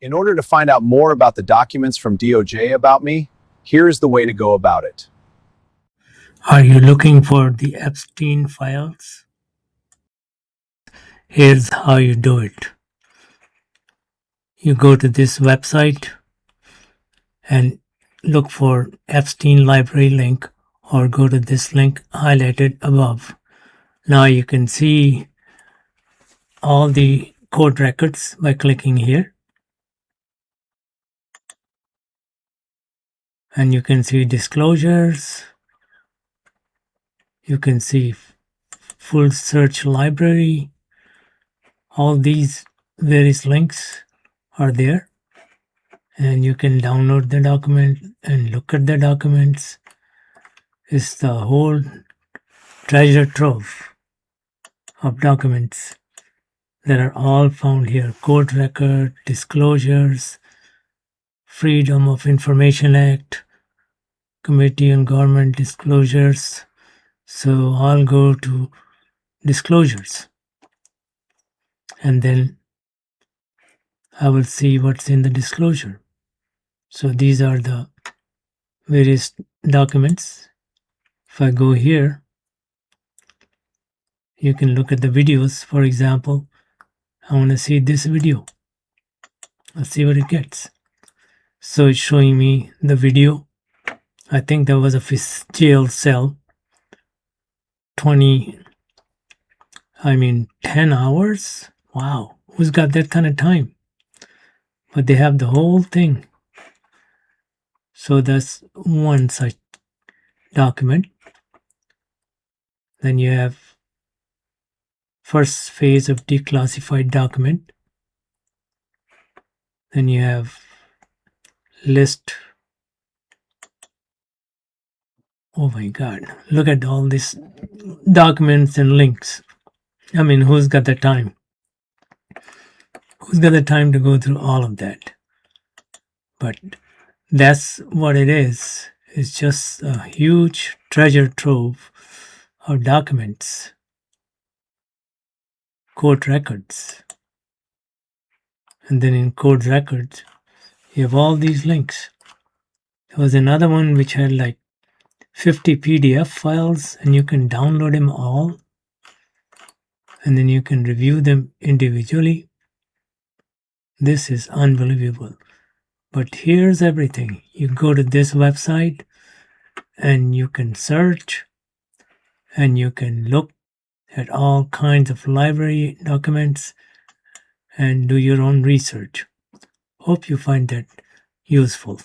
In order to find out more about the documents from DOJ about me, here's the way to go about it. Are you looking for the Epstein files? Here's how you do it. You go to this website and look for Epstein library link, or go to this link highlighted above. Now you can see all the court records by clicking here. And you can see disclosures. You can see full search library. All these various links are there. And you can download the document and look at the documents. It's the whole treasure trove of documents that are all found here. Court record, disclosures, Freedom of Information Act, Committee on Government Disclosures. So I'll go to disclosures and then I will see what's in the disclosure. So these are the various documents. If I go here, you can look at the videos. For example, I want to see this video. Let's see what it gets. So it's showing me the video. I think there was a jail cell. 10 hours? Wow, who's got that kind of time? But they have the whole thing. So that's one such document. Then you have first phase of declassified document. Then you have list. Oh my God, look at all these documents and links. I mean, who's got the time? Who's got the time to go through all of that? But that's what it is. It's just a huge treasure trove of documents, court records. And then in court records, you have all these links. There was another one which had like 50 PDF files, and you can download them all. And then you can review them individually. This is unbelievable. But here's everything. You go to this website and you can search and you can look at all kinds of library documents and do your own research. Hope you find that useful.